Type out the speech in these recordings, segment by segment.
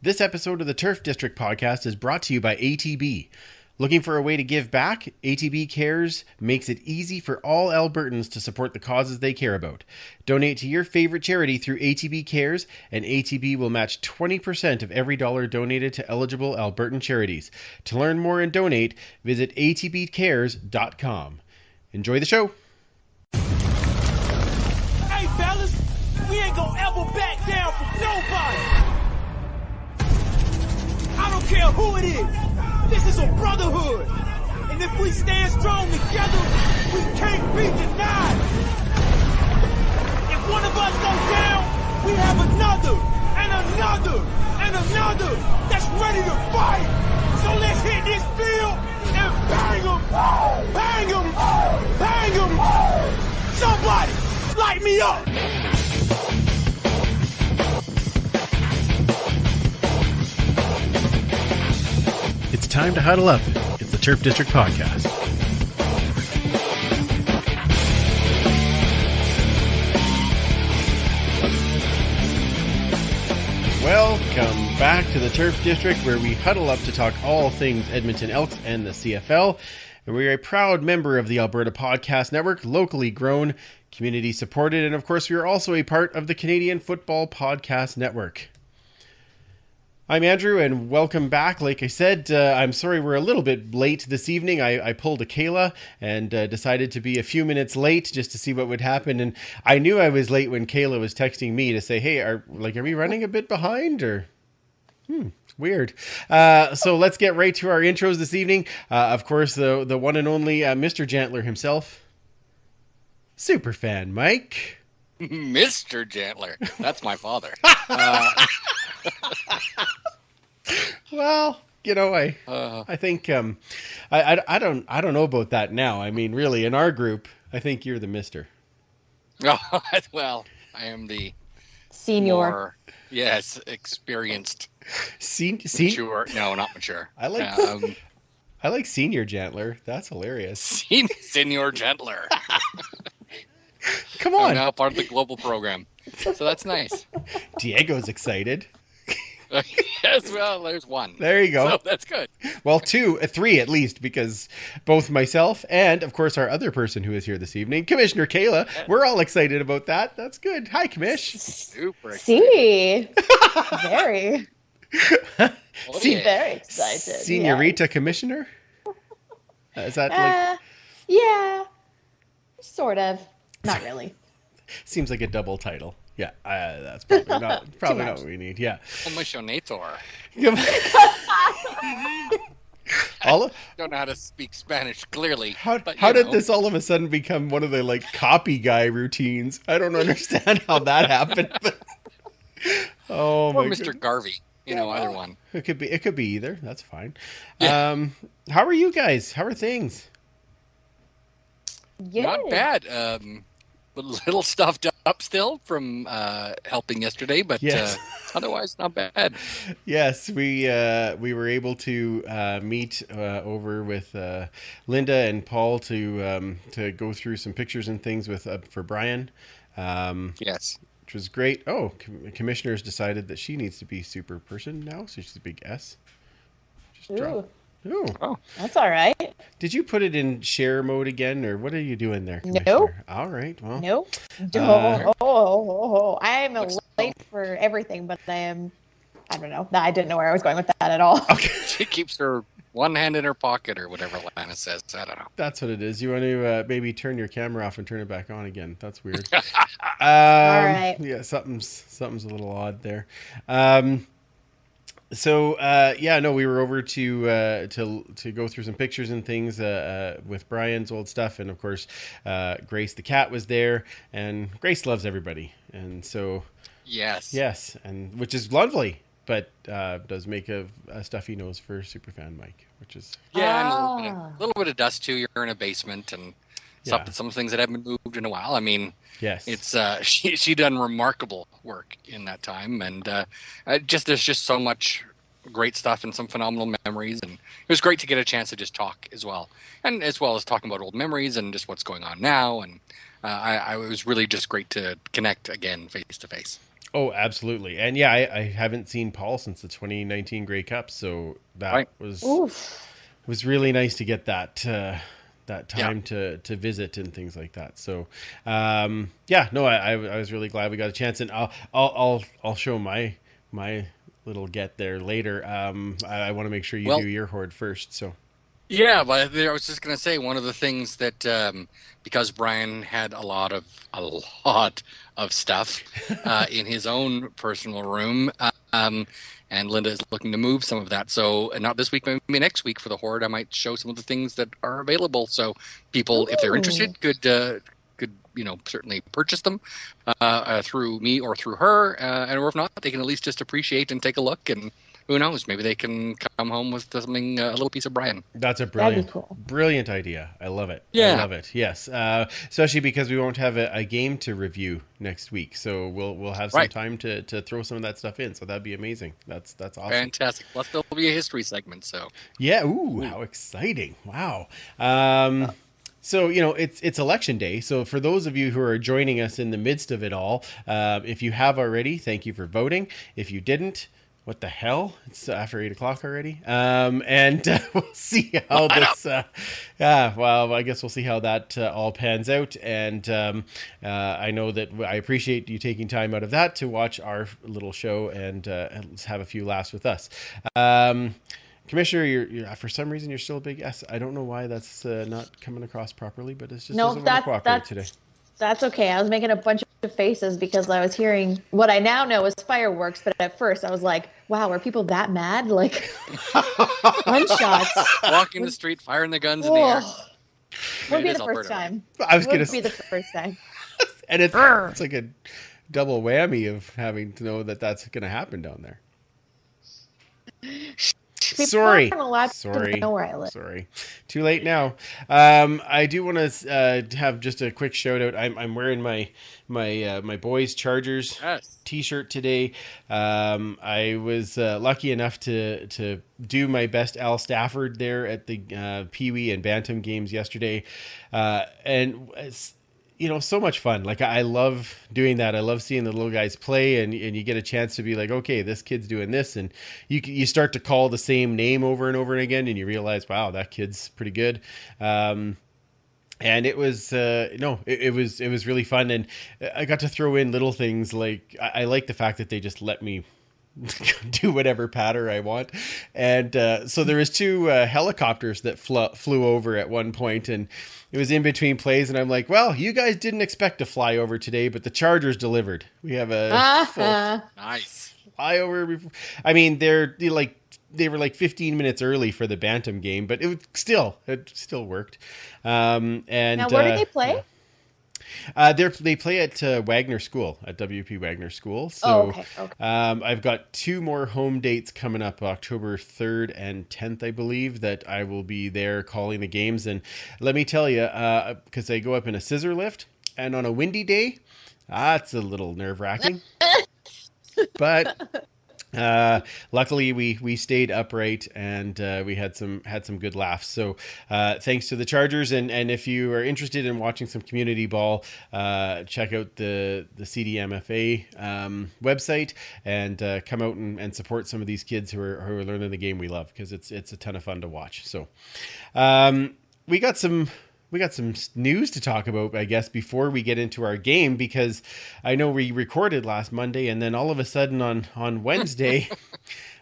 This episode of the Turf District podcast is brought to you by ATB. Looking for a way to give back? ATB Cares makes it easy for all Albertans to support the causes they care about. Donate to your favorite charity through ATB Cares, and ATB will match 20% of every dollar donated to eligible Albertan charities. To learn more and donate, visit atbcares.com. Enjoy the show. Hey, fellas, we ain't gonna ever back down from nobody. I don't care who it is. This is a brotherhood. And if we stand strong together, we can't be denied. If one of us goes down, we have another, and another, and another that's ready to fight. So let's hit this field and bang them, bang them, bang them. Somebody light me up. It's time to huddle up. It's the Turf District podcast. Welcome back to the Turf District, where we huddle up to talk all things Edmonton Elks and the CFL. And we're a proud member of the Alberta Podcast Network, locally grown, community supported, and of course we are also a part of the Canadian Football Podcast Network. I'm Andrew, and welcome back. Like I said, I'm sorry we're a little bit late this evening. I pulled a Kayla and decided to be a few minutes late just to see what would happen. And I knew I was late when Kayla was texting me to say, "Hey, are we running a bit behind?" Or weird. So let's get right to our intros this evening. Of course, the one and only Mr. Jantler himself, Superfan Mike. Mr. Jantler. That's my father. Well, you know, I think I don't know about that now. I mean, really, in our group, I think you're the Mister. Well, I am the senior. More, yes, experienced. Mature? No, not mature. I like Senior Jantler. That's hilarious. Senior Jantler. Come on. I'm now part of the global program, so that's nice. Diego's excited. Yes, well, there's one. There you go. So that's good. Well, three at least, because both myself and, of course, our other person who is here this evening, Commissioner Kayla, we're all excited about that. That's good. Hi, Commish. Super excited. See, very, very excited. Senorita Commissioner? Is that like... Yeah, sort of. Not really. Seems like a double title. Yeah, that's probably not what we need. Yeah. Commissionator. Don't know how to speak Spanish clearly. How did this all of a sudden become one of the like copy guy routines? I don't understand how that happened. But... or Mr. Garvey. Either one. It could be either. That's fine. Yeah. How are you guys? How are things? Good. Not bad. A little stuffed up still from helping yesterday, but yes. Otherwise not bad. Yes, we were able to meet over with Linda and Paul to go through some pictures and things for Brian. Yes, which was great. Oh, Commissioner's decided that she needs to be super person now, so she's a big S. Just drop. Ooh. Oh, that's all right. Did you put it in share mode again, or what are you doing there, Commissioner? Nope. All right. Well. Nope. I'm late for everything, but I am. I don't know. I didn't know where I was going with that at all. Okay. She keeps her one hand in her pocket, or whatever Lana says. I don't know. That's what it is. You want to maybe turn your camera off and turn it back on again. That's weird. All right. Yeah, something's a little odd there. So we were over to go through some pictures and things with Brian's old stuff, and of course Grace the cat was there, and Grace loves everybody, and so yes, and which is lovely, but does make a stuffy nose for Superfan Mike, which is and a little bit of dust too. You're in a basement and some things that haven't moved in a while. I mean, yes, it's she done remarkable work in that time, and there's just so much great stuff and some phenomenal memories, and it was great to get a chance to just talk as well, and as well as talking about old memories and just what's going on now, and it was really just great to connect again face to face. Oh, absolutely. And yeah, I haven't seen Paul since the 2019 Grey Cup, so that Right. was really nice to get that that Yeah. time to visit and things like that. So yeah, no, I was really glad we got a chance, and I'll show my little get there later. I want to make sure you Well, do your horde first. So yeah, but I was just going to say one of the things that because Brian had a lot of stuff in his own personal room, and Linda is looking to move some of that. So, and not this week, maybe next week for the horde, I might show some of the things that are available. So, people, if they're interested, could certainly purchase them through me or through her, and or if not, they can at least just appreciate and take a look, and who knows, maybe they can come home with something, a little piece of Brian. that's a That'd be cool. brilliant idea. I love it. Yeah. I love it. Yes, especially because we won't have a game to review next week, so we'll have some Right. time to throw some of that stuff in. So that'd be amazing. That's awesome. Fantastic. Plus, there'll be a history segment. So, Yeah. Ooh, how exciting! Wow. So it's election day. So for those of you who are joining us in the midst of it all, if you have already, thank you for voting. If you didn't, what the hell? It's after 8:00 already. And we'll see how this. Well, I guess we'll see how that all pans out. And I know that I appreciate you taking time out of that to watch our little show and have a few laughs with us. Commissioner, you're for some reason you're still a big S. I don't know why that's not coming across properly, but it's just doesn't want to cooperate today. That's okay. I was making a bunch of faces because I was hearing what I now know is fireworks, but at first I was like, wow, are people that mad? Like, gunshots. walking the street, firing the guns in the air. Would be It is the Alberta. first time. I was gonna Would be the first time. And it's like a double whammy of having to know that that's going to happen down there. People Sorry. aren't allowed to know where I live. Sorry. Too late now. I do want to have just a quick shout out. I'm wearing my boys Chargers Yes. t-shirt today. I was lucky enough to do my best Al Stafford there at the Pee Wee and Bantam games yesterday. And it's, so much fun. Like, I love doing that. I love seeing the little guys play, and you get a chance to be like, okay, this kid's doing this, and you start to call the same name over and over again, and you realize, wow, that kid's pretty good. And it was it was really fun, and I got to throw in little things like I like the fact that they just let me do whatever patter I want. And so there was two helicopters that flew over at one point, and it was in between plays, and I'm like, well, you guys didn't expect to fly over today, but the Chargers delivered. We have a full Nice. flyover. I mean, they were like 15 minutes early for the Bantam game, but it still worked. And Now, where do they play? They play at Wagner School, at WP Wagner School. So okay. I've got two more home dates coming up, October 3rd and 10th, I believe, that I will be there calling the games. And let me tell you, because they go up in a scissor lift, and on a windy day, it's a little nerve-wracking. But luckily we stayed upright, and we had some good laughs. So thanks to the Chargers, and if you are interested in watching some community ball, check out the CDMFA website, and come out and support some of these kids who are learning the game we love, because it's a ton of fun to watch. So we got some news to talk about, I guess, before we get into our game, because I know we recorded last Monday, and then all of a sudden on Wednesday,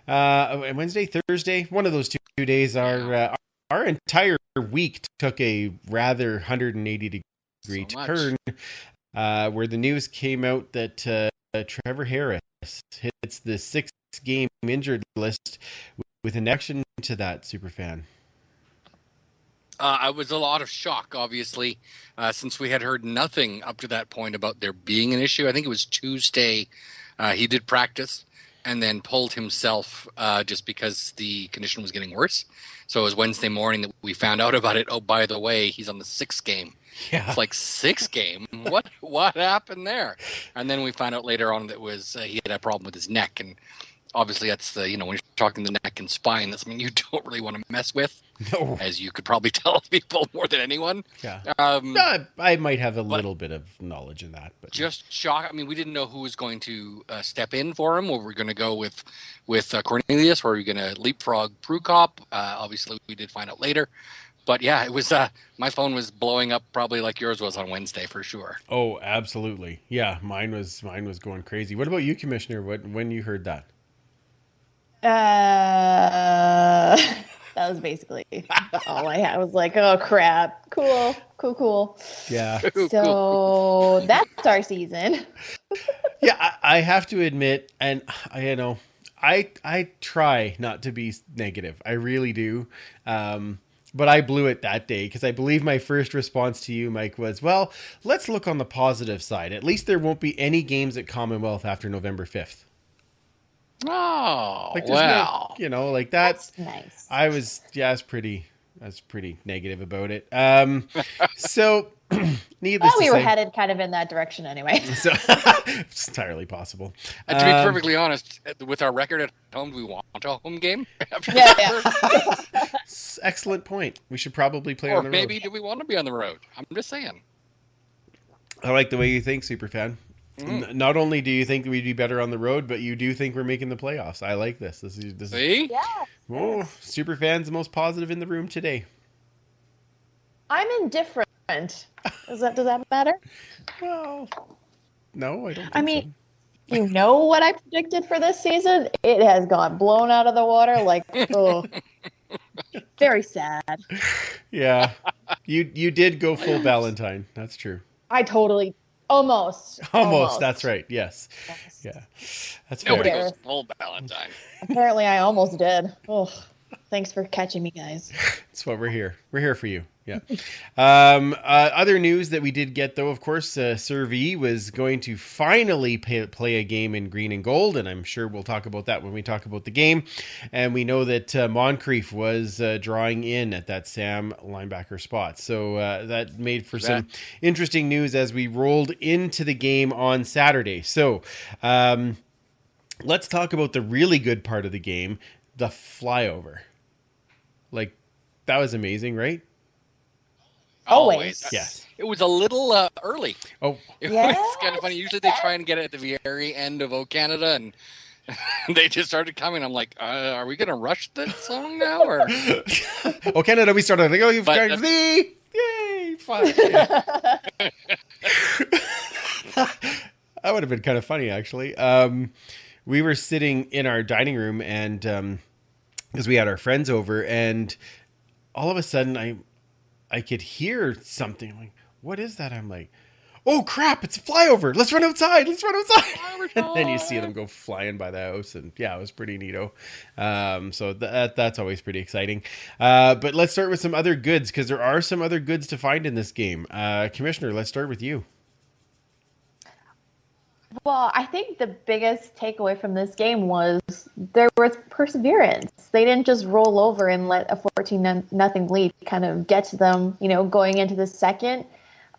Thursday, one of those 2 days, our entire week took a rather 180 degree turn, where the news came out that Trevor Harris hits the 6-game injured list with an action to that, Superfan. It was a lot of shock, obviously, since we had heard nothing up to that point about there being an issue. I think it was Tuesday. He did practice and then pulled himself just because the condition was getting worse. So it was Wednesday morning that we found out about it. Oh, by the way, he's on the 6th game. Yeah. It's like 6th game? What happened there? And then we found out later on that he had a problem with his neck, and Obviously, that's the, when you're talking the neck and spine, that's something you don't really want to mess with, No. as you could probably tell people more than anyone. Yeah. I might have a little bit of knowledge in that, but just shock. I mean, we didn't know who was going to step in for him. Or we're going to go with Cornelius, or are we going to leapfrog Prukop? Obviously, we did find out later. But yeah, it was. My phone was blowing up, probably like yours was on Wednesday for sure. Oh, absolutely. Yeah, mine was going crazy. What about you, Commissioner? When you heard that? That was basically all I had. I was like, oh crap, cool. Yeah. So that's our season. Yeah, I have to admit, and I try not to be negative. I really do. But I blew it that day because I believe my first response to you, Mike, was, well, let's look on the positive side. At least there won't be any games at Commonwealth after November 5th. Oh, Like, wow. No, like that. That's nice. I was pretty negative about it. So needless Well, we to were say, headed kind of in that direction anyway. so it's entirely possible. And to be perfectly honest, with our record at home, do we want a home game? Yeah. Excellent point. We should probably play Or on the road. maybe do we want to be on the road? I'm just saying. I like the way you think, Superfan. Not only do you think we'd be better on the road, but you do think we're making the playoffs. I like this. This is See? Yeah. oh, Superfan's the most positive in the room today. I'm indifferent. Does that matter? Well, no, I don't think I mean, you know what I predicted for this season? It has gone blown out of the water. Like, oh, very sad. so. Yeah. You did go full Valentine. That's true. I totally, almost. That's right. Yes. Yeah. That's fair. Nobody goes full Valentine. Apparently, I almost did. Oh, thanks for catching me, guys. That's what we're here. We're here for you. Yeah. Other news that we did get, though, of course, Servi was going to finally play a game in green and gold, and I'm sure we'll talk about that when we talk about the game. And we know that Moncrief was drawing in at that Sam linebacker spot. So that made for some interesting news as we rolled into the game on Saturday. So let's talk about the really good part of the game, the flyover. Like, that was amazing, right? Always. Yes. It was a little early. Oh, It Yes. was kind of funny. Usually they try and get it at the very end of O Canada, and they just started coming. I'm like, are we going to rush this song now? Or oh, Canada, we started like, oh, you've But got the yay, fun. That would have been kind of funny, actually. We were sitting in our dining room, and because we had our friends over, and all of a sudden I could hear something. I'm like, what is that? I'm like, oh crap, it's a flyover. Let's run outside. And then you see them go flying by the house, and yeah, it was pretty neato. So that's always pretty exciting. But let's start with some other goods, because there are some other goods to find in this game. Commissioner, let's start with you. Well, I think the biggest takeaway from this game was there was perseverance. They didn't just roll over and let a 14-0 lead kind of get to them, going into the second.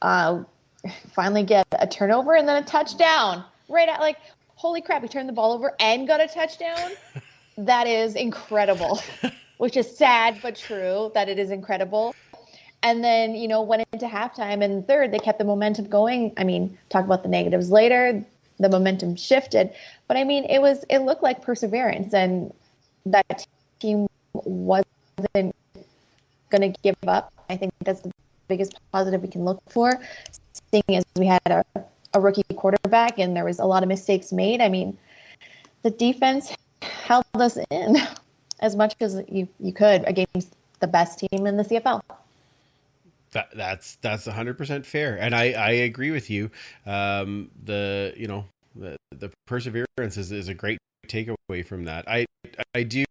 Finally get a turnover and then a touchdown. Right at holy crap, we turned the ball over and got a touchdown. That is incredible, which is sad but true that it is incredible. And then, went into halftime, and third, they kept the momentum going. I mean, talk about the negatives later. The momentum shifted, but I mean, it looked like perseverance, and that team wasn't going to give up. I think that's the biggest positive we can look for, seeing as we had a rookie quarterback and there was a lot of mistakes made. I mean, the defense held us in as much as you could against the best team in the CFL. That's 100% fair, and I agree with you. The perseverance is a great takeaway from that. I do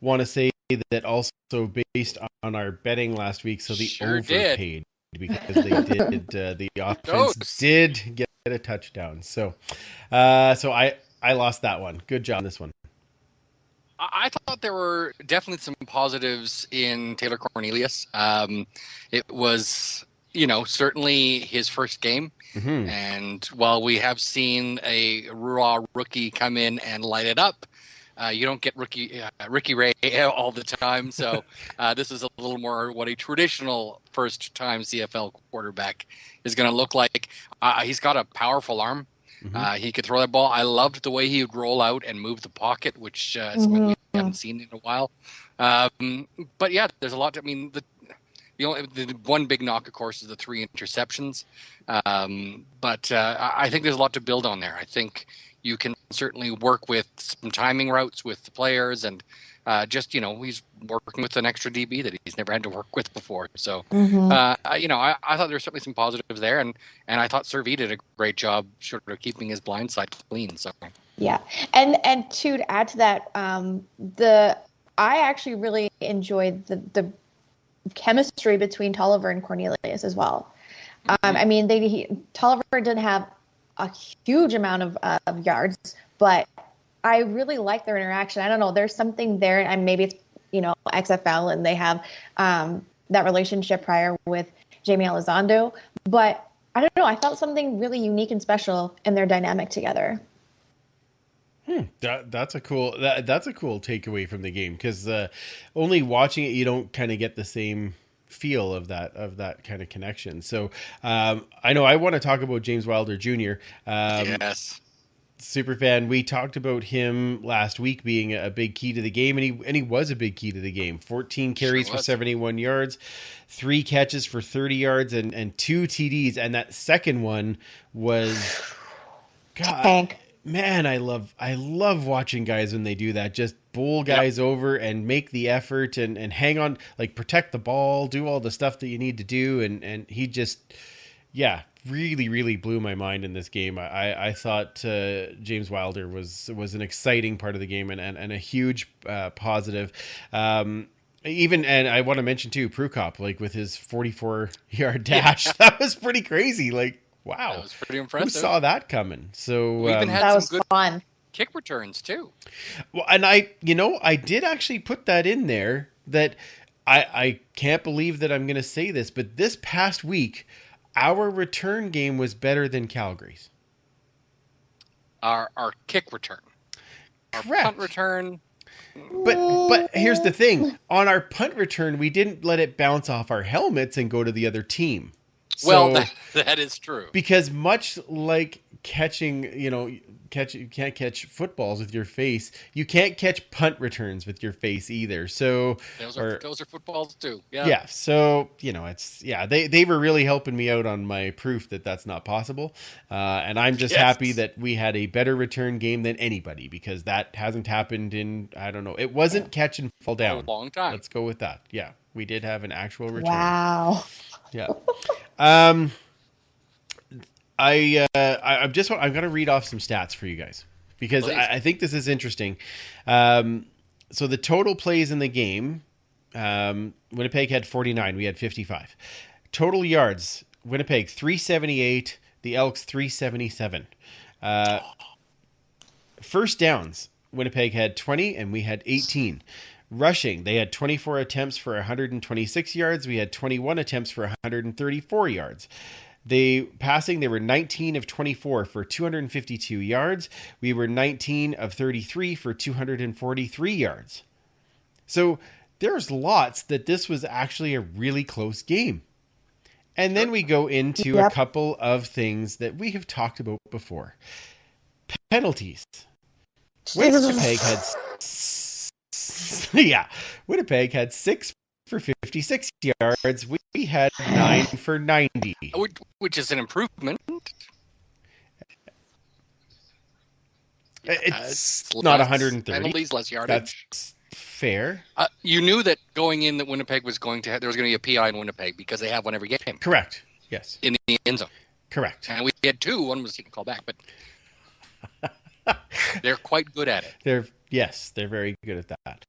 want to say that also based on our betting last week, so the Sure overpaid because they did the offense did get a touchdown. So I lost that one. Good job on this one. I thought there were definitely some positives in Taylor Cornelius. It was, certainly his first game. Mm-hmm. And while we have seen a raw rookie come in and light it up, you don't get Ricky Ray all the time. So this is a little more what a traditional first-time CFL quarterback is going to look like. He's got a powerful arm. Mm-hmm. He could throw that ball. I loved the way he would roll out and move the pocket, which is something we haven't seen in a while. But yeah, there's a lot. The one big knock, of course, is the 3 interceptions. But I think there's a lot to build on there. I think you can certainly work with some timing routes with the players, and he's working with an extra DB that he's never had to work with before. So, I thought there were certainly some positives there, and I thought Servette did a great job sort of keeping his blind side clean. So, yeah, and to add to that, I actually really enjoyed the chemistry between Tolliver and Cornelius as well. I mean, Tolliver didn't have a huge amount of yards, but I really like their interaction. I don't know, there's something there, and maybe it's XFL, and they have that relationship prior with Jamie Elizondo, but I don't know, I felt something really unique and special in their dynamic together. That's a cool takeaway from the game, because only watching it, you don't kind of get the same feel of that kind of connection. So I know I want to talk about James Wilder Jr. Yes. Superfan, we talked about him last week being a big key to the game, and he was a big key to the game. 14 carries for 71 yards, 3 catches for 30 yards, and 2 TDs, and that second one was Tank. Man, I love watching guys when they do that. Just bowl guys over and make the effort and hang on, like protect the ball, do all the stuff that you need to do. And he just, really, really blew my mind in this game. I thought James Wilder was an exciting part of the game and a huge positive. And I want to mention too, Prukop, like with his 44-yard dash, that was pretty crazy. Like, wow, that was pretty impressive. Who saw that coming? So we even had that some was good fun. Kick returns too. Well, and I did actually put that in there. That I can't believe that I'm going to say this, but this past week, our return game was better than Calgary's. Our kick return, correct. Punt return. But here's the thing: on our punt return, we didn't let it bounce off our helmets and go to the other team. Well, that is true. Because much like catching, you can't catch footballs with your face. You can't catch punt returns with your face either. So those are footballs too. Yeah. Yeah. So they were really helping me out on my proof that that's not possible. And I'm just happy that we had a better return game than anybody, because that hasn't happened in, I don't know. It wasn't catch and fall down. A long time. Let's go with that. Yeah. We did have an actual return. Wow. Yeah. I'm going to read off some stats for you guys, because I think this is interesting. So the total plays in the game, Winnipeg had 49. We had 55. Total yards, Winnipeg 378. The Elks 377. First downs, Winnipeg had 20 and we had 18. Rushing, they had 24 attempts for 126 yards. We had 21 attempts for 134 yards. Passing, they were 19 of 24 for 252 yards. We were 19 of 33 for 243 yards. So there's lots that this was actually a really close game. And then we go into a couple of things that we have talked about before. Penalties. Winnipeg had Winnipeg had 6 for 56 yards. We had 9 for 90. Which is an improvement. It's not 130. Penalties, less yardage. That's fair. You knew that going in that Winnipeg was there was going to be a PI in Winnipeg because they have one every game. Correct. Yes. In the end zone. Correct. And we had 2. One was you can call back, but they're quite good at it. They're very good at that.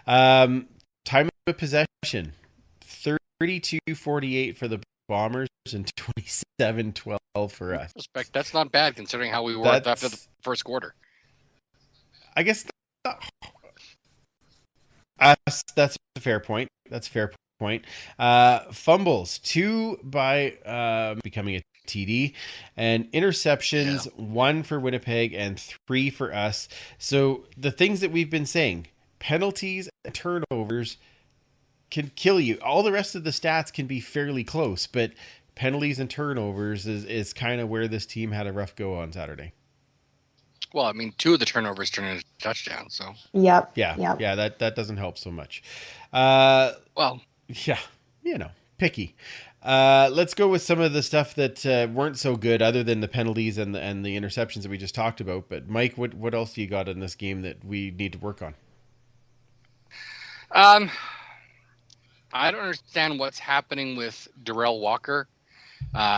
Time of possession, 32-48 for the Bombers and 27-12 for us. Respect. That's not bad considering how we were after the first quarter. I guess that's a fair point. point. Fumbles, 2 by becoming a TD, and interceptions, 1 for Winnipeg and 3 for us. So the things that we've been saying, penalties and turnovers can kill you. All the rest of the stats can be fairly close, but penalties and turnovers is kind of where this team had a rough go on Saturday. Well, I mean, 2 of the turnovers turned into touchdowns, so. Yep. Yeah, that doesn't help so much. Well, yeah, picky. Let's go with some of the stuff that weren't so good, other than the penalties and the interceptions that we just talked about. But Mike, what else do you got in this game that we need to work on? I don't understand what's happening with Darrell Walker.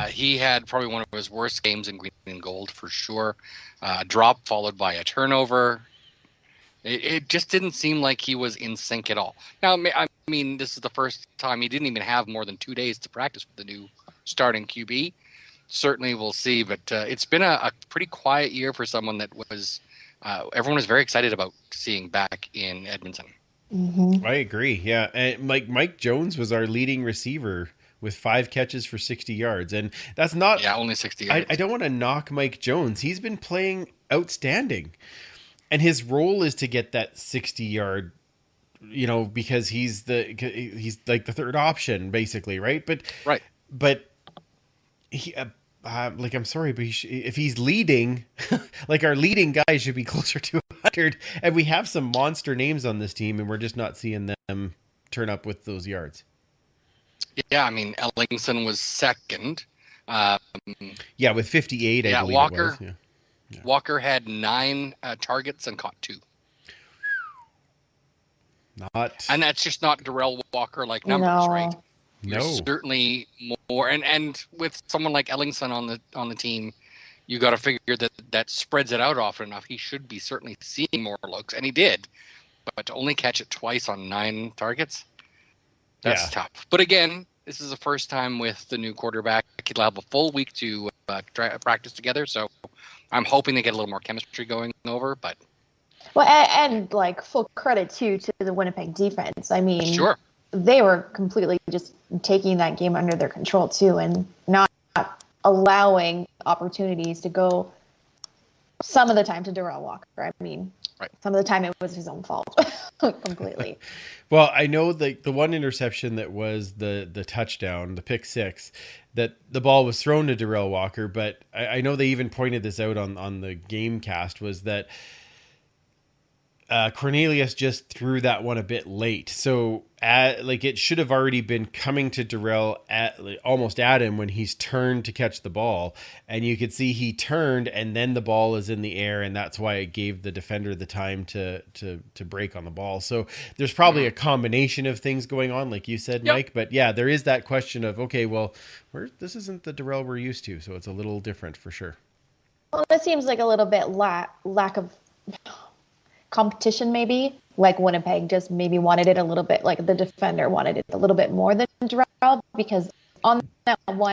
He had probably one of his worst games in green and gold for sure. Drop followed by a turnover. It just didn't seem like he was in sync at all. Now, I mean, this is the first time he didn't even have more than 2 days to practice with the new starting QB. Certainly we'll see, but it's been a pretty quiet year for someone that was everyone was very excited about seeing back in Edmonton. Mm-hmm. I agree. Yeah, and Mike Jones was our leading receiver with 5 catches for 60 yards, and that's not only 60 yards. I don't want to knock Mike Jones. He's been playing outstanding, and his role is to get that 60-yard. Because he's like the third option, basically, right? But he. I'm sorry, but if he's leading, like our leading guy should be closer to 100, and we have some monster names on this team, and we're just not seeing them turn up with those yards. Yeah, I mean, Ellingson was second. With 58, I believe Walker. It was. Yeah. Walker had 9 targets and caught 2. And that's just not Darrell Walker like numbers, right? No. There's certainly more, and with someone like Ellingson on the team, you got to figure that spreads it out often enough. He should be certainly seeing more looks, and he did. But to only catch it twice on 9 targets, that's tough. But again, this is the first time with the new quarterback. He'll have a full week to practice together, so I'm hoping they get a little more chemistry going over. But well, and like full credit too to the Winnipeg defense. I mean, sure. They were completely just taking that game under their control too, and not allowing opportunities to go some of the time to Darrell Walker. I mean, some of the time it was his own fault completely. Well, I know the one interception that was the touchdown, the pick 6, that the ball was thrown to Darrell Walker, but I know they even pointed this out on the game cast, was that Cornelius just threw that one a bit late. So it should have already been coming to Darrell almost at him when he's turned to catch the ball. And you could see he turned and then the ball is in the air. And that's why it gave the defender the time to break on the ball. So there's probably a combination of things going on, like you said, Mike. But yeah, there is that question of, okay, well, this isn't the Darrell we're used to. So it's a little different for sure. Well, it seems like a little bit lack of competition, maybe, like Winnipeg just maybe wanted it a little bit, like the defender wanted it a little bit more than Darrell, because on that one,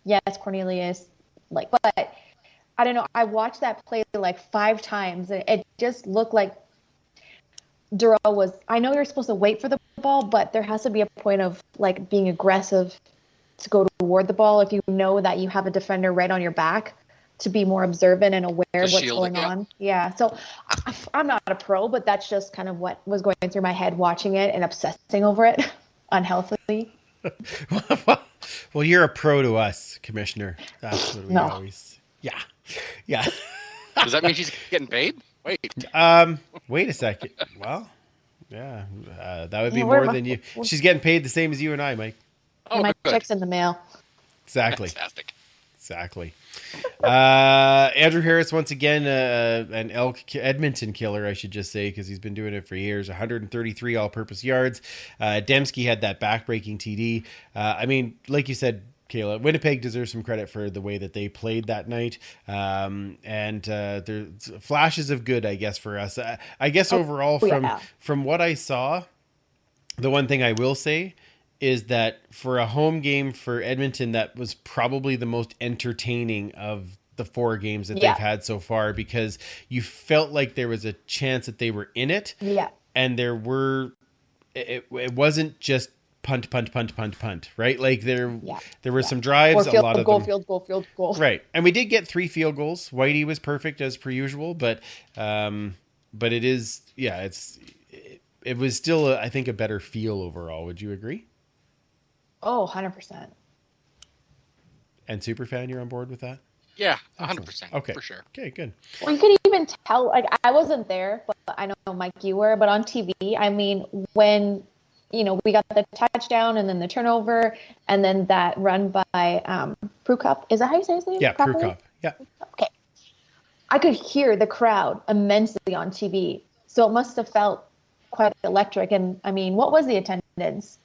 yes, Cornelius, but I don't know, I watched that play like 5 times and it just looked like Darrell was, I know you're supposed to wait for the ball, but there has to be a point of like being aggressive to go toward the ball if you know that you have a defender right on your back, to be more observant and aware of what's going on. Yeah. So I'm not a pro, but that's just kind of what was going through my head watching it and obsessing over it unhealthily. Well, you're a pro to us, Commissioner. That's what we always. Yeah. Yeah. Does that mean she's getting paid? Wait. Wait a second. Well, yeah. That would be more than you. She's getting paid the same as you and I, Mike. Oh, my good. check's in the mail. Exactly. Fantastic. Exactly. Andrew Harris, once again, an Edmonton killer, I should just say, because he's been doing it for years. 133 all-purpose yards. Dembski had that back-breaking TD. I mean, like you said, Kayla, Winnipeg deserves some credit for the way that they played that night. And there's flashes of good, I guess, for us. I guess overall, from what I saw, the one thing I will say is that for a home game for Edmonton, that was probably the most entertaining of the 4 games that they've had so far, because you felt like there was a chance that they were in it. Yeah. And it wasn't just punt, right? Like there were some Or drives, field a lot of goal, them. field goal. Right. And we did get 3 field goals. Whitey was perfect as per usual, but it is, it was still, I think, a better feel overall. Would you agree? Oh, 100%. And Superfan, you're on board with that? Yeah, 100%. Okay. For sure. Okay, good. Well, you could even tell, like, I wasn't there, but I know, Mike, you were, but on TV, I mean, when, we got the touchdown and then the turnover and then that run by Prukop. Is that how you say his name? Yeah, properly? Prukop. Yeah. Okay. I could hear the crowd immensely on TV. So it must have felt quite electric. And, I mean, what was the attendance?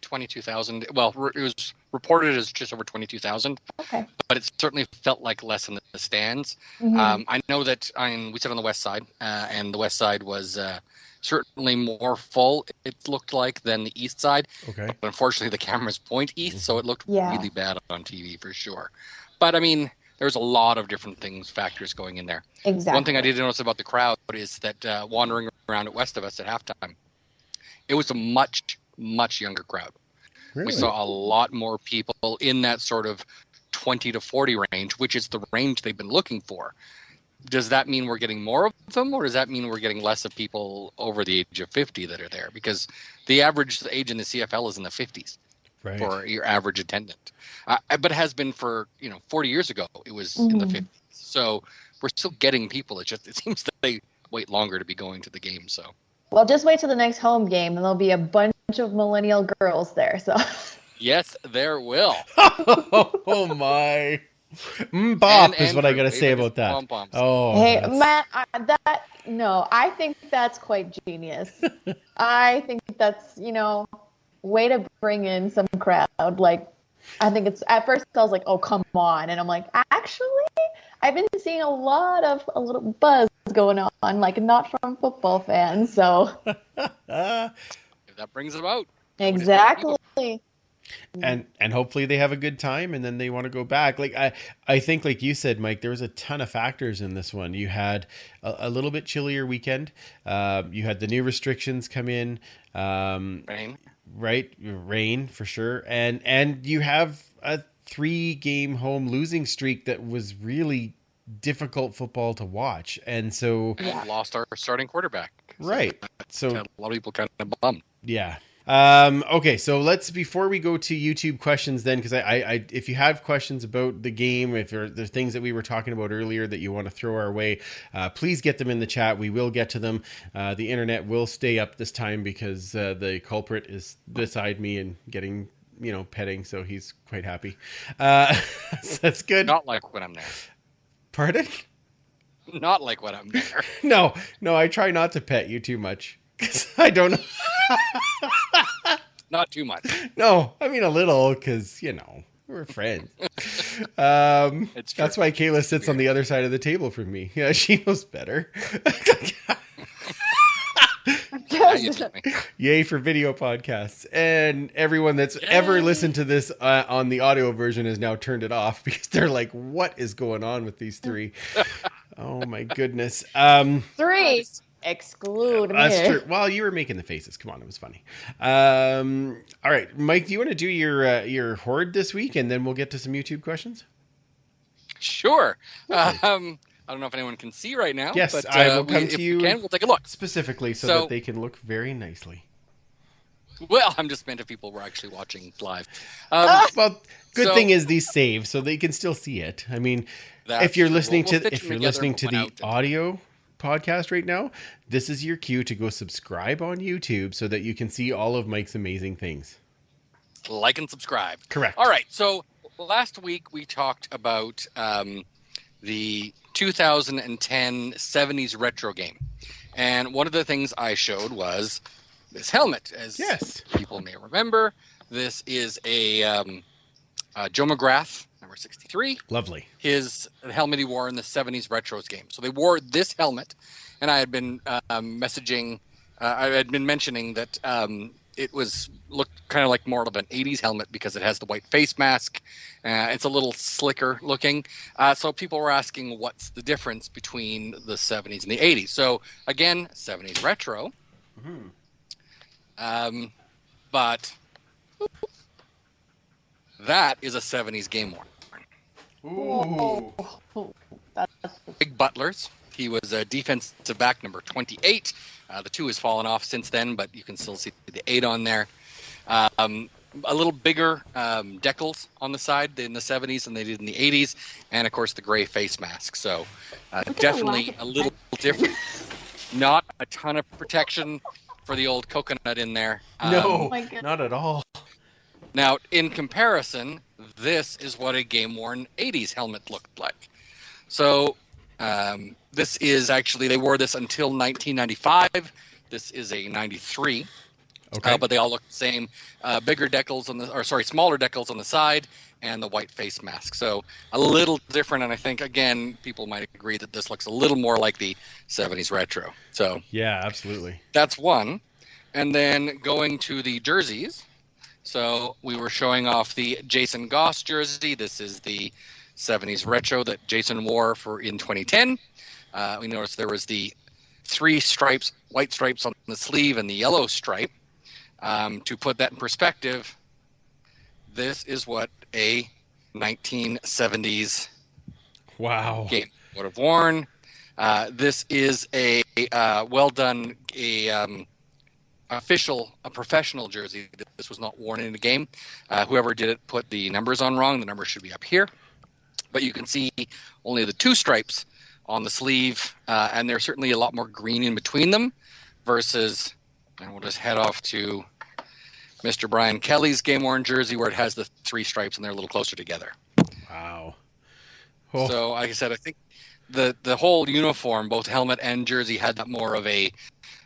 22,000. Well, it was reported as just over 22,000. Okay. But it certainly felt like less in the stands. Mm-hmm. I know that we sit on the west side, and the west side was certainly more full, it looked like, than the east side. Okay. But unfortunately, the cameras point east, so it looked Yeah. really bad on TV for sure. But, I mean, there's a lot of different factors going in there. Exactly. One thing I did notice about the crowd is that wandering around at west of us at halftime, it was a much, much younger crowd. Really? We saw a lot more people in that sort of 20 to 40 range, which is the range they've been looking for. Does that mean we're getting more of them, or does that mean we're getting less of people over the age of 50 that are there? Because the average age in the CFL is in the 50s Right. for your average attendant. But it has been for, 40 years ago, it was in the 50s. So we're still getting people. It seems that they wait longer to be going to the game. So. Well, just wait till the next home game, and there'll be a bunch of millennial girls there. So. Yes, there will. Oh my. Bop is what I got to say Andrew, about that. pom-poms. Oh. Hey, that's- Matt, I think that's quite genius. I think that's, way to bring in some crowd. Like, I think it's, at first I was like, oh, come on. And I'm like, actually, I've been seeing a little buzz going on, like not from football fans. So. That brings it out. Exactly. And hopefully they have a good time and then they want to go back. Like I think, like you said, Mike, there was a ton of factors in this one. You had a little bit chillier weekend. You had the new restrictions come in. Rain. Right, rain for sure. And you have a 3-game home losing streak that was really difficult football to watch. And so And lost our starting quarterback. right. So A lot of people kind of bummed. yeah. Okay, so before we go to YouTube questions then, because I if you have questions about the game, if there's things that we were talking about earlier that you want to throw our way, please get them in the chat. We will get to them. The internet will stay up this time because the culprit is beside me and getting, petting, so he's quite happy. So that's good. Not like when I'm there. Pardon? Not like when I'm there. No, I try not to pet you too much because I don't know. Not too much. No, I mean a little, because we're friends. It's true. That's why Kayla sits on the other side of the table from me. Yeah, she knows better. Yeah, you told me. Yay for video podcasts! And everyone that's ever listened to this on the audio version has now turned it off because they're like, "What is going on with these three?" Oh my goodness. 3. Exclude me. That's true. Well, you were making the faces. Come on, it was funny. All right, Mike, do you want to do your horde this week, and then we'll get to some YouTube questions? Sure. I don't know if anyone can see right now. Yes, but, I will come if to you. we can, we'll take a look. Specifically so So- that they can look very nicely. Well, I'm just meant if people were actually watching live. Well, good So- thing is these save, so they can still see it. I mean, if you're listening we'll stitch them together and to put the out and- audio podcast right now, this is your cue to go subscribe on YouTube so that you can see all of Mike's amazing things. Like and subscribe. Correct. All right. So last week we talked about the 2010 70s retro game. And one of the things I showed was this helmet. As Yes. people may remember, this is a Joe McGrath, number 63. Lovely. The helmet he wore in the 70s retros game. So they wore this helmet, and I had been mentioning that it looked kind of like more of an 80s helmet because it has the white face mask. It's a little slicker looking. So people were asking what's the difference between the 70s and the 80s. So again, 70s retro. Mhm. But That is a 70s game worn. Ooh. That's Big Butlers. He was a defensive back number 28. The 2 has fallen off since then, but you can still see the 8 on there. A little bigger decals on the side in the 70s than they did in the 80s, and of course the gray face mask. So definitely a little different. Not a ton of protection for the old coconut in there. No, not at all. Now, in comparison, this is what a game-worn 80s helmet looked like. So this is actually, they wore this until 1995. This is a 93. Okay. But they all look the same. Bigger decals smaller decals on the side, and the white face mask. So a little different, and I think, again, people might agree that this looks a little more like the 70s retro. So yeah, absolutely. That's one. And then going to the jerseys. So we were showing off the Jason Goss jersey. This is the 70s retro that Jason wore in 2010. We noticed there was the 3 stripes, white stripes on the sleeve and the yellow stripe. To put that in perspective, this is what a 1970s game would have worn. This is a well done, a professional jersey. This was not worn in a game. Whoever did it put the numbers on wrong. The numbers should be up here. But you can see only the 2 stripes on the sleeve, and there's certainly a lot more green in between them versus, and we'll just head off to Mr. Brian Kelly's game-worn jersey where it has the 3 stripes and they're a little closer together. Wow. Oh. So, like I said, I think the whole uniform, both helmet and jersey, had that more of a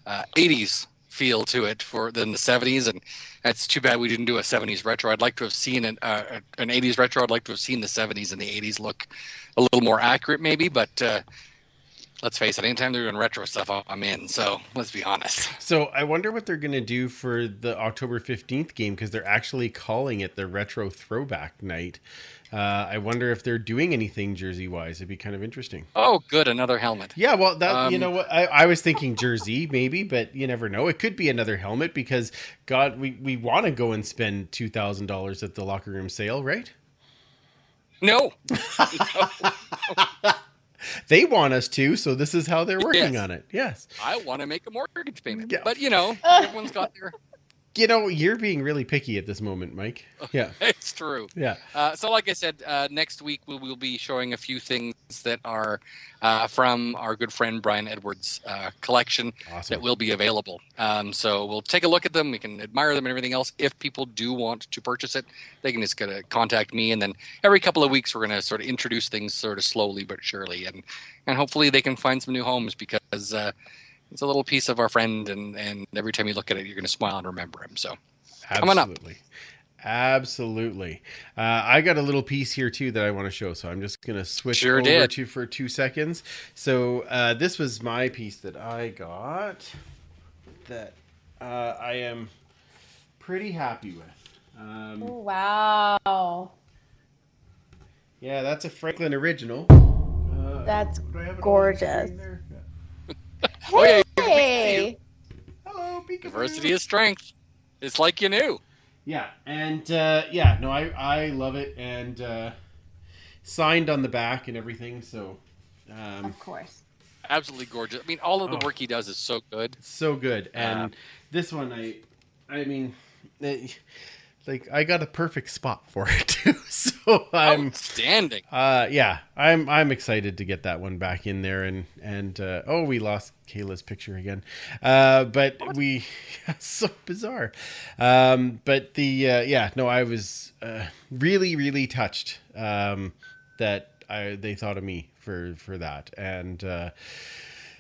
80s feel to it than the 70s, and that's too bad we didn't do a 70s retro. I'd like to have seen an 80s retro. I'd like to have seen the 70s and the 80s look a little more accurate maybe, but let's face it, anytime they're doing retro stuff, I'm in. So let's be honest. So I wonder what they're going to do for the October 15th game, because they're actually calling it the Retro Throwback Night. I wonder if they're doing anything jersey-wise. It'd be kind of interesting. Oh, good. Another helmet. Yeah, well, that you know what? I was thinking jersey maybe, but you never know. It could be another helmet because, God, we want to go and spend $2,000 at the locker room sale, right? No. They want us to, so this is how they're working on it. Yes. I want to make a mortgage payment. Yeah. But, everyone's got their... You're being really picky at this moment, Mike. Yeah. It's true. Yeah. So like I said, next week we will be showing a few things that are from our good friend Brian Edwards' collection. Awesome. That will be available. So we'll take a look at them. We can admire them and everything else. If people do want to purchase it, they can just contact me. And then every couple of weeks we're going to sort of introduce things sort of slowly but surely. And hopefully they can find some new homes because it's a little piece of our friend, and every time you look at it, you're going to smile and remember him. So, come on up. Absolutely. I got a little piece here, too, that I want to show, so I'm just going to switch over to for 2 seconds. So, this was my piece that I got that I am pretty happy with. Wow. Yeah, that's a Franklin original. That's gorgeous. Hey! Hello, Peekaboo. Diversity is strength. It's like you knew. Yeah, and I love it, and signed on the back and everything. So, of course, absolutely gorgeous. I mean, all of the work he does is so good, so good. And this one, I mean, I got a perfect spot for it too. So I'm outstanding. I'm excited to get that one back in there, and we lost Kayla's picture again. But so bizarre. But I was really, really touched that they thought of me for that, and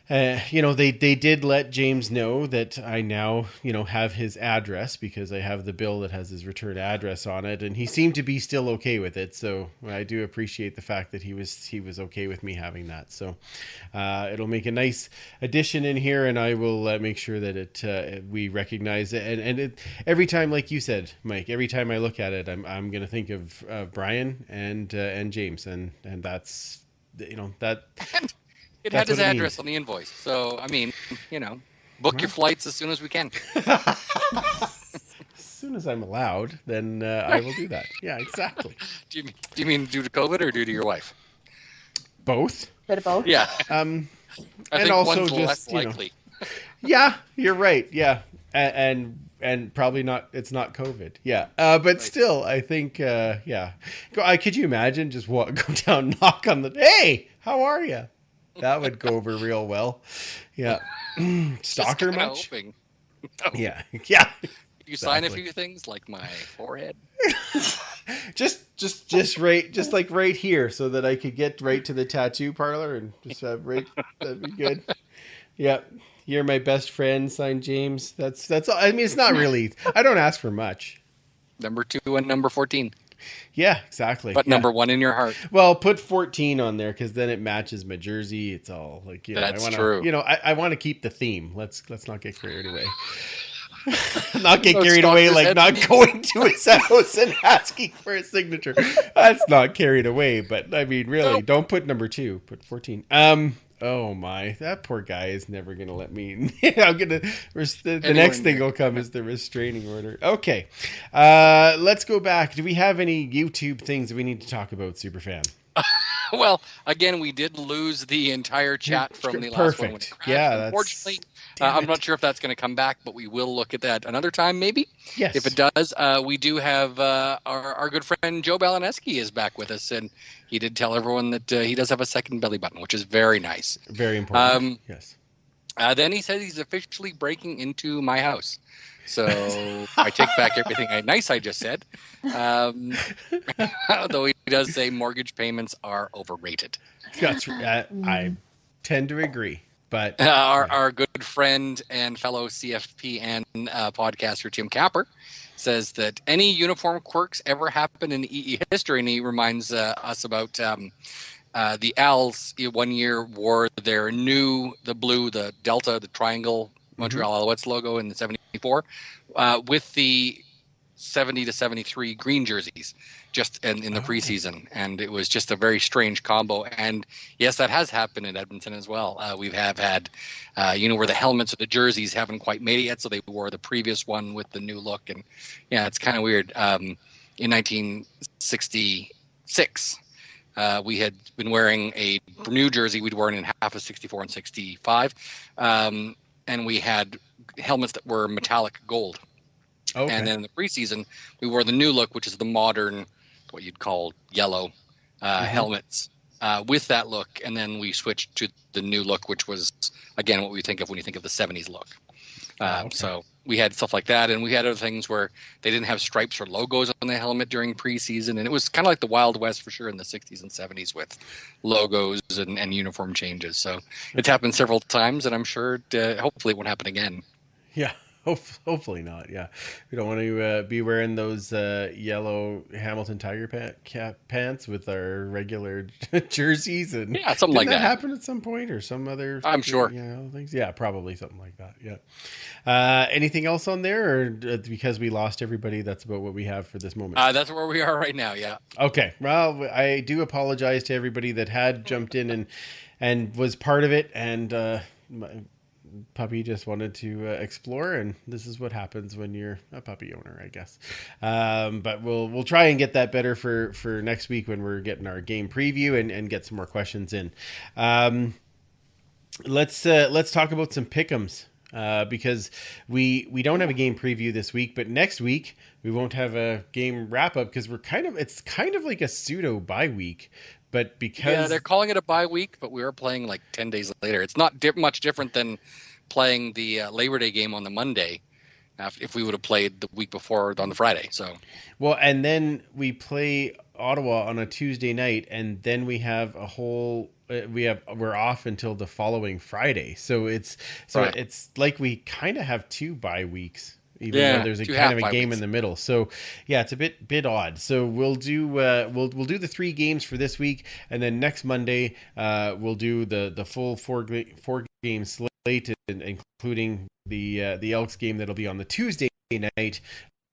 they did let James know that I now, have his address because I have the bill that has his return address on it, and he seemed to be still okay with it. So I do appreciate the fact that he was okay with me having that. So it'll make a nice addition in here, and I will make sure that we recognize it. And every time, like you said, Mike, every time I look at it, I'm going to think of Brian and James, and that's that. It had his address on the invoice. So, I mean, book your flights as soon as we can. As soon as I'm allowed, then I will do that. Yeah, exactly. Do you mean due to COVID or due to your wife? Both. Bit of both. Yeah. I think also one's just less likely. Yeah, you're right. Yeah, and probably not. It's not COVID. Yeah, but Right. still, I think. Yeah, could you imagine just go down, knock on the. Hey, how are you? That would go over real well. Yeah, stalker Just kinda much? hoping. No. Yeah. You sign a exactly. few things like my forehead. just right here, so that I could get right to the tattoo parlor and just have right. That'd be good. Yeah, you're my best friend. Signed, James. That's all. I mean, it's not really. I don't ask for much. Number 2 and number 14. Yeah, exactly. But yeah. number 1 in your heart. Well, put 14 on there because then it matches my jersey. It's all like That's I wanna, true. I want to keep the theme. Let's not get carried away. Not get No, carried Scott away just like had not me. going to his house and asking for a signature. That's not carried away, but I mean, really, Nope. don't put number 2. Put 14. Oh my, that poor guy is never gonna let me. I'm gonna. The next thing will come is the restraining order. Okay, let's go back. Do we have any YouTube things that we need to talk about, Superfan? Well, again, we did lose the entire chat from the last one when it Perfect. crashed. Yeah, that's- Unfortunately, damn I'm it. not sure if that's going to come back, but we will look at that another time, maybe. Yes. If it does, we do have our good friend Joe Balaneski is back with us, and he did tell everyone that he does have a second belly button, which is very nice. Very important. Yes. Then he says he's officially breaking into my house. So I take back everything I just said. Though he does say mortgage payments are overrated. That's I tend to agree, but Our good friend and fellow CFP and podcaster Tim Capper says that any uniform quirks ever happened in EE history, and he reminds us about the Als 1 year wore their the blue, the Delta, the triangle Montreal Alouettes logo in the 74 with the 70 to 73 green jerseys just in the preseason, and it was just a very strange combo. And yes, that has happened in Edmonton as well. We have had where the helmets or the jerseys haven't quite made it yet, so they wore the previous one with the new look, and yeah, it's kind of weird. In 1966 we had been wearing a new jersey we'd worn in half of 64 and 65, and we had helmets that were metallic gold. okay. And then in the preseason, we wore the new look, which is the modern, what you'd call yellow helmets with that look. And then we switched to the new look, which was, again, what we think of when you think of the 70s look. So we had stuff like that. And we had other things where they didn't have stripes or logos on the helmet during preseason. And it was kind of like the Wild West for sure in the 60s and 70s with logos and uniform changes. So it's happened several times, and I'm sure hopefully it won't happen again. Yeah. Hopefully not. Yeah, we don't want to be wearing those yellow Hamilton Tiger pants with our regular jerseys, and Yeah, something like didn't that. happen at some point or some other. I'm sure. Things. Yeah, probably something like that. Yeah. Anything else on there, or because we lost everybody, that's about what we have for this moment. That's where we are right now. Yeah. Okay. Well, I do apologize to everybody that had jumped in and was part of it, and puppy just wanted to explore, and this is what happens when you're a puppy owner, I guess. But we'll try and get that better for next week when we're getting our game preview and get some more questions in. Let's talk about some pick'ems. Because we don't have a game preview this week, but next week we won't have a game wrap up because it's kind of like a pseudo bye week, but because they're calling it a bye week, but we are playing like 10 days later. It's not much different than playing the Labor Day game on the Monday if we would have played the week before on the Friday. So well, and then we play Ottawa on a Tuesday night, and then we have a whole we're off until the following Friday. So it's like we kind of have 2 bye weeks, even though there's a kind of a game in the middle. So yeah, it's a bit odd. So we'll do we'll do the 3 games for this week, and then next Monday we'll do the full 4 game slate, including the Elks game that'll be on the Tuesday night,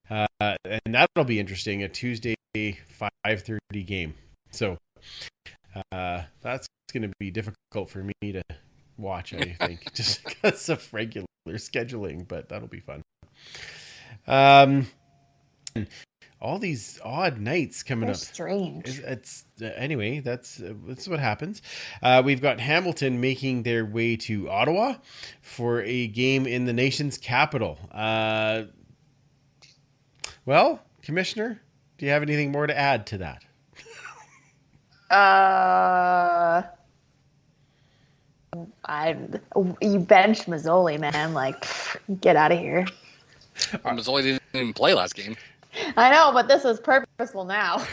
and that'll be interesting. A Tuesday 5:30 game. So that's going to be difficult for me to watch, I think, just because of regular scheduling, but that'll be fun. all these odd nights coming They're up. strange. Anyway, that's what happens. We've got Hamilton making their way to Ottawa for a game in the nation's capital. Well, Commissioner, do you have anything more to add to that? You benched Mazzoli, man. Like, get out of here. Mazzoli didn't even play last game. I know, but this is purposeful now.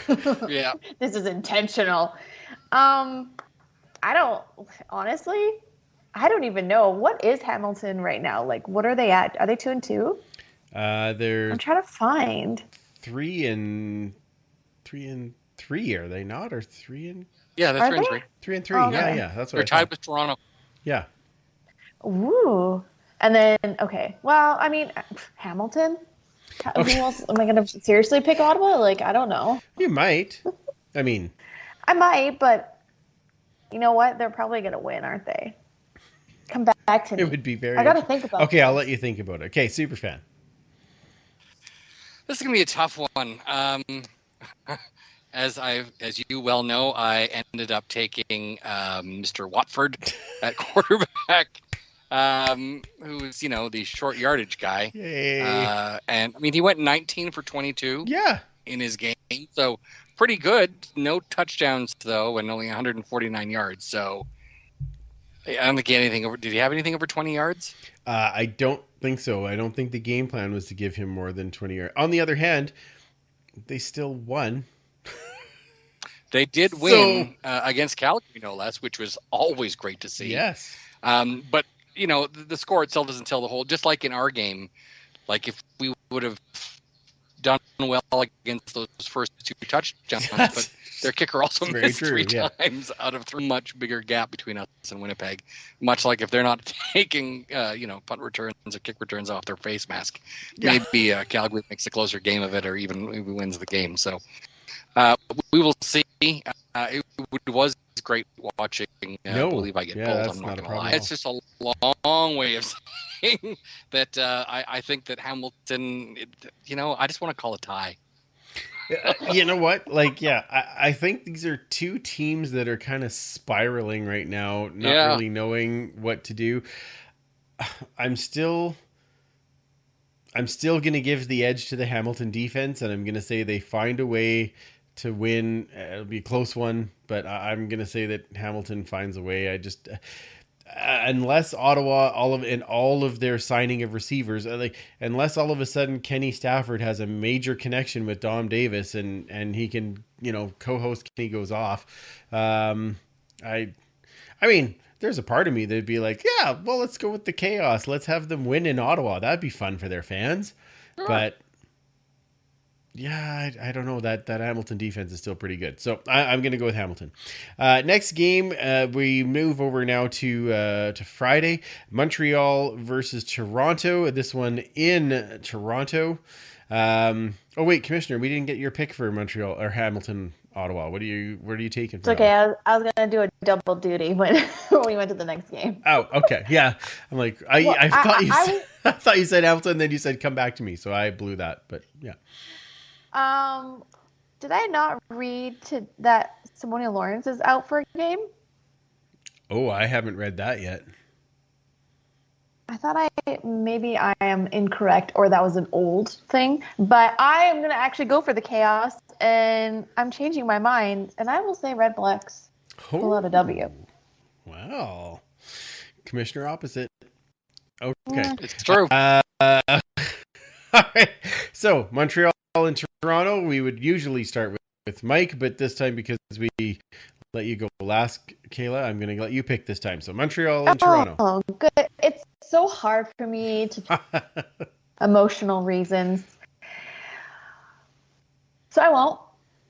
Yeah. This is intentional. I don't even know. What is Hamilton right now? Like, what are they at? Are they 2-2? They're I'm trying to find 3-3, are they not? Or 3-3? Yeah, they're 3-3. 3-3. Oh, okay. Yeah, that's what They're I tied thought. with Toronto. Yeah. Ooh. And then, okay. Well, I mean, Hamilton? Okay. Who else? Am I going to seriously pick Ottawa? Like, I don't know. You might. I mean, I might, but you know what? They're probably going to win, aren't they? Come back to me. it would be very. I got to think about Okay, I'll this. let you think about it. Okay, Superfan. This is gonna be a tough one. As you well know, I ended up taking Mr. Watford at quarterback, who's the short yardage guy. Yay. And I mean, he went 19 for 22 Yeah. in his game, so pretty good. No touchdowns though, and only 149 yards. So I don't think anything over. Did he have anything over 20 yards? I don't think so. I don't think the game plan was to give him more than 20 yards. On the other hand, they still won. They did win against Calgary, no less, which was always great to see. Yes. But the score itself doesn't tell the whole. Just like in our game, like if we would have done well against those first 2 touchdowns, but their kicker also missed 3 times out of 3. Much bigger gap between us and Winnipeg. Much like if they're not taking punt returns or kick returns off their face mask, maybe Calgary makes a closer game of it, or even maybe wins the game. So we will see. It was great watching. I believe I get bold. I'm not going to lie. It's just a long way of saying that I think that Hamilton, I just want to call a tie. You know what? I think these are 2 teams that are kind of spiraling right now, not really knowing what to do. I'm still going to give the edge to the Hamilton defense, and I'm going to say they find a way to win. It'll be a close one, but I'm going to say that Hamilton finds a way. I just unless Ottawa, all of their signing of receivers, unless all of a sudden Kenny Stafford has a major connection with Dom Davis and he can, co-host Kenny Goes Off. I mean, there's a part of me that'd be like, yeah, well, let's go with the chaos. Let's have them win in Ottawa. That'd be fun for their fans. Sure. But yeah, I don't know. That Hamilton defense is still pretty good. So I'm going to go with Hamilton. Next game, we move over now to Friday. Montreal versus Toronto. This one in Toronto. Oh, wait, Commissioner, we didn't get your pick for Montreal or Hamilton, Ottawa. Where are you taking? It's okay. I was going to do a double duty when we went to the next game. Oh, okay. Yeah. I'm like, I thought you said Hamilton, then you said come back to me. So I blew that, but yeah. Did I not read that Simonia Lawrence is out for a game? Oh, I haven't read that yet. I thought maybe I am incorrect, or that was an old thing. But I am going to actually go for the chaos, and I'm changing my mind, and I will say Red Blacks pull out a W. Wow. Commissioner opposite. Okay. Yeah. It's true. All right. So, Montreal and Toronto, we would usually start with Mike, but this time because we let you go last, Kayla, I'm going to let you pick this time. So Montreal and Toronto. Oh, good. It's so hard for me to emotional reasons. So I won't,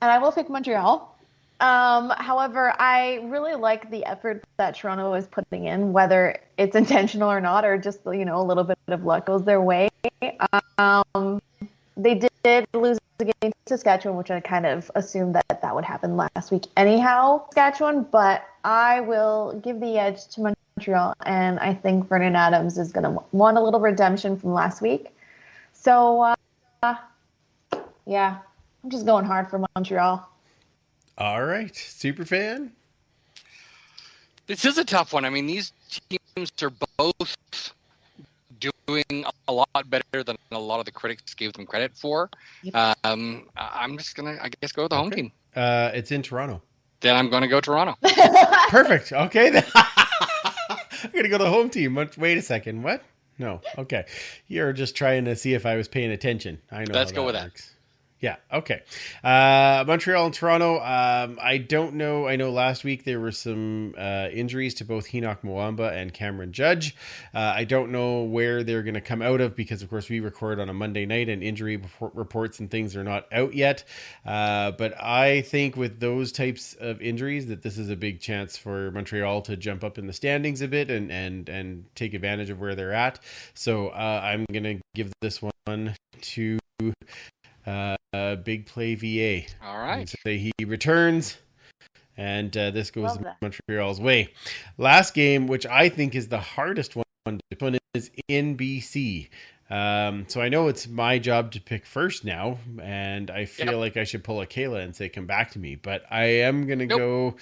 and I will pick Montreal. However, I really like the effort that Toronto is putting in, whether it's intentional or not, or just, a little bit of luck goes their way. They did lose against Saskatchewan, which I kind of assumed that would happen last week anyhow, Saskatchewan, but I will give the edge to Montreal, and I think Vernon Adams is going to want a little redemption from last week. So Yeah, I'm just going hard for Montreal. All right, Superfan. This is a tough one. I mean, these teams are both doing a lot better than a lot of the critics gave them credit for. I'm just going to, I guess, go with the home team. It's in Toronto. Then I'm going to go Toronto. Perfect. Okay. Then I'm going to go to the home team. Wait a second. What? No. Okay. You're just trying to see if I was paying attention. I know. Let's how go with works. That. Yeah. Okay. Montreal and Toronto. I don't know. I know last week there were some injuries to both Henoch Mwamba and Cameron Judge. I don't know where they're going to come out of because, of course, we record on a Monday night and injury reports and things are not out yet. But I think with those types of injuries that this is a big chance for Montreal to jump up in the standings a bit and take advantage of where they're at. So I'm going to give this one to big play VA. All right. Say he returns, and this goes Montreal's way. Last game, which I think is the hardest one, is in BC. So I know it's my job to pick first now, and I feel like I should pull a Kayla and say, come back to me. But I am going to go...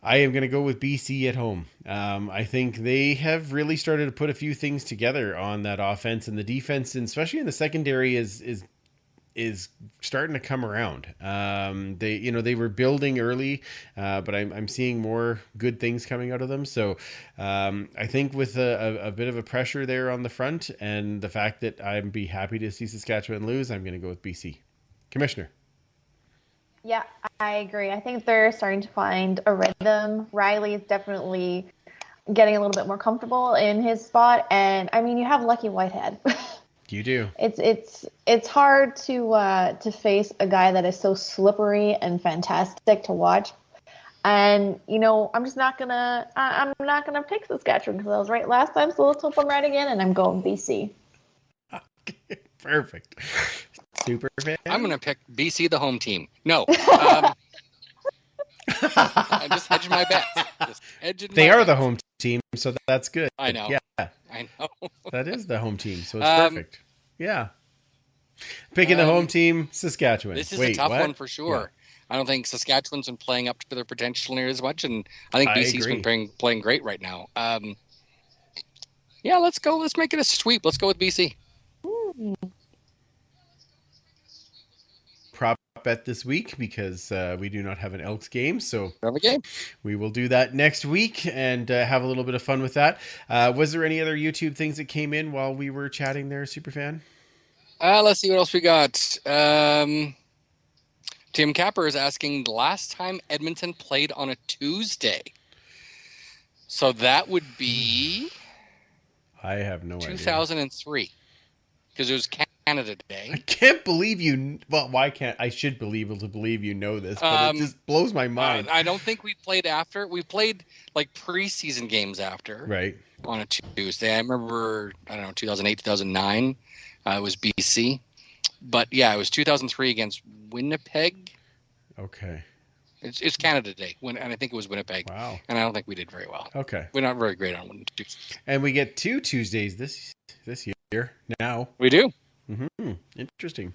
I am going to go with BC at home. I think they have really started to put a few things together on that offense, and the defense, and especially in the secondary, is starting to come around. They were building early, but I'm seeing more good things coming out of them. So I think with a bit of a pressure there on the front, and the fact that I'd be happy to see Saskatchewan lose, I'm going to go with BC. Commissioner. Yeah, I agree. I think they're starting to find a rhythm. Riley is definitely getting a little bit more comfortable in his spot, and I mean, you have Lucky Whitehead. You do. It's hard to face a guy that is so slippery and fantastic to watch. And I'm not gonna pick Saskatchewan because I was right last time, so let's hope I'm right again, and I'm going BC. Okay, perfect. Super fan. I'm going to pick BC, the home team. No. I'm just hedging my bets. They are the home team, so that's good. I know. Yeah. I know. That is the home team, so it's perfect. Yeah. Picking the home team, Saskatchewan. This is a tough one for sure. Yeah. I don't think Saskatchewan's been playing up to their potential near as much, and I think BC's been playing great right now. Let's go. Let's make it a sweep. Let's go with BC. Prop bet this week because we do not have an Elks game, so have a game. We will do that next week and have a little bit of fun with that. Was there any other YouTube things that came in while we were chatting there, Superfan? Let's see what else we got. Tim Capper is asking, last time Edmonton played on a Tuesday. So that would be... I have no idea. 2003. Because it was Canada Day. I can't believe you... Well, why can't... I should be able to believe you know this, but it just blows my mind. I don't think we played after. We played, like, preseason games after. Right. On a Tuesday. I remember, 2008, 2009. It was BC. But, yeah, it was 2003 against Winnipeg. Okay. It's Canada Day, and I think it was Winnipeg. Wow. And I don't think we did very well. Okay. We're not very great on Tuesdays. And we get 2 Tuesdays this year now. We do. Mm-hmm. Interesting.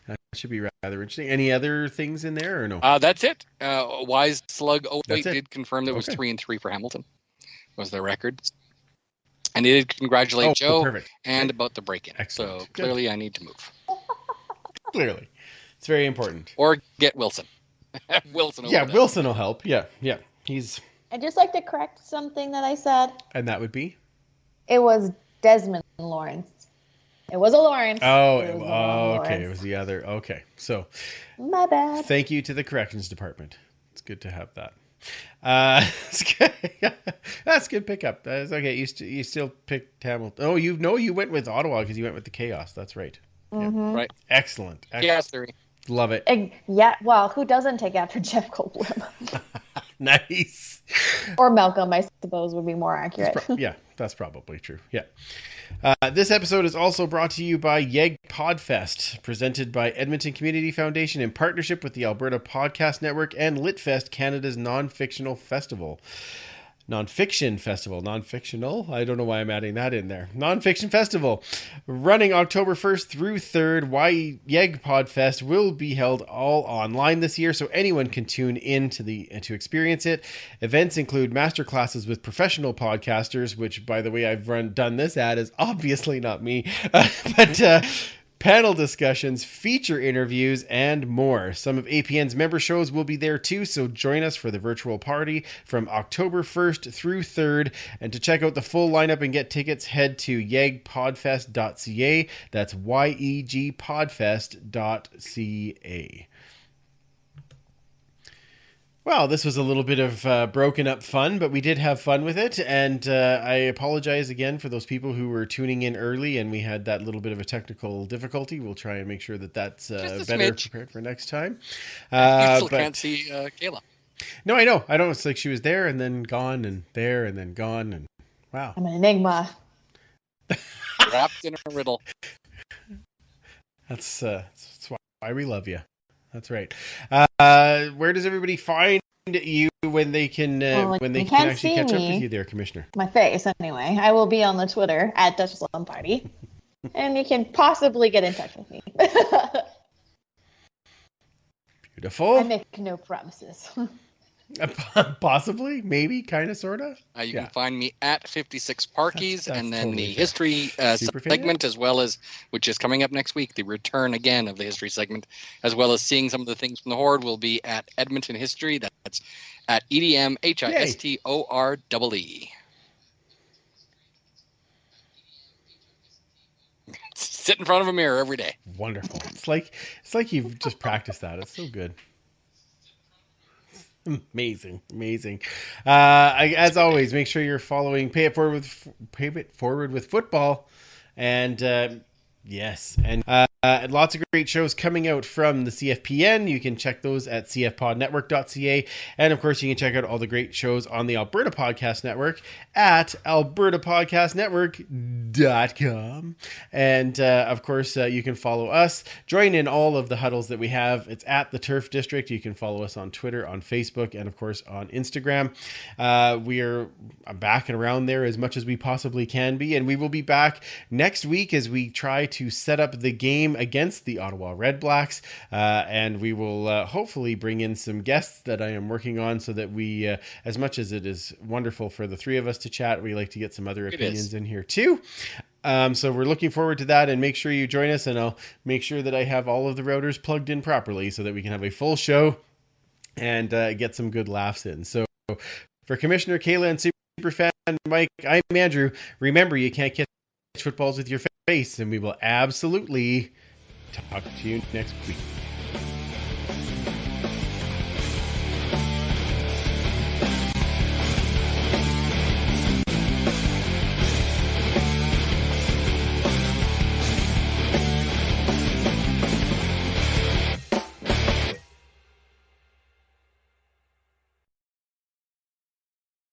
That should be rather interesting. Any other things in there or no? That's it. Wise Slug 08 did confirm that it was 3-3 for Hamilton. Was their record. And he did congratulate Joe and about the break-in. Excellent. So clearly I need to move. Clearly. It's very important. Or get Wilson. Wilson will help. Yeah. He's... I'd just like to correct something that I said. And that would be? It was Desmond Lawrence. It was a Lawrence. Okay. It was the other. Okay. So. My bad. Thank you to the corrections department. It's good to have that. That's a good pickup. That's okay. You still picked Hamilton. Oh, you went with Ottawa because you went with the Chaos. That's right. Mm-hmm. Yeah. Right. Excellent. Chaos theory. Love it. Yeah. Well, who doesn't take after Jeff Goldblum? Nice. Or Malcolm, I suppose, would be more accurate. That's probably true. Yeah. This episode is also brought to you by Yeg Podfest, presented by Edmonton Community Foundation in partnership with the Alberta Podcast Network and Litfest, Canada's non-fictional festival. Nonfiction Festival. Non-fictional? I don't know why I'm adding that in there. Nonfiction Festival. Running October 1st through 3rd, Yeg Podfest will be held all online this year, so anyone can tune in to experience it. Events include masterclasses with professional podcasters, which, by the way, I've done this ad is obviously not me, but panel discussions, feature interviews, and more. Some of APN's member shows will be there too, so join us for the virtual party from October 1st through 3rd. And to check out the full lineup and get tickets, head to yegpodfest.ca. That's yegpodfest.ca. Well, this was a little bit of broken up fun, but we did have fun with it. And I apologize again for those people who were tuning in early and we had that little bit of a technical difficulty. We'll try and make sure that that's better prepared for next time. You still can't see Kayla. No, I know. I don't. It's like she was there and then gone and there and then gone. And wow. I'm an enigma. Wrapped in a riddle. That's why we love you. That's right. Where does everybody find you when they can actually catch up with you there, Commissioner? My face, anyway. I will be on the Twitter at Duchess Lombardi, and you can possibly get in touch with me. Beautiful. I make no promises. Possibly, maybe, kind of, sort of. You can find me at 56 Parkies, and then totally the history segment, as well as, which is coming up next week, the return again of the history segment, as well as seeing some of the things from the Horde, will be at Edmonton History. That's at EDMHISTOREE. Sit in front of a mirror every day. Wonderful. It's like you've just practiced that. It's so good. Amazing. As always, make sure you're following Pay It Forward with Football, and yes, and lots of great shows coming out from the CFPN. You can check those at cfpodnetwork.ca, and of course, you can check out all the great shows on the Alberta Podcast Network at albertapodcastnetwork.com. And of course, you can follow us. Join in all of the huddles that we have. It's at the Turf District. You can follow us on Twitter, on Facebook, and of course on Instagram. We are back and around there as much as we possibly can be, and we will be back next week as we try to set up the game against the Ottawa Red Blacks, and we will hopefully bring in some guests that I am working on, so that we, as much as it is wonderful for the three of us to chat, we like to get some other opinions in here too. So we're looking forward to that, and make sure you join us, and I'll make sure that I have all of the routers plugged in properly so that we can have a full show and get some good laughs in. So for Commissioner Kayla and Superfan Mike, I'm Andrew. Remember, you can't catch footballs with your face, and we will absolutely talk to you next week.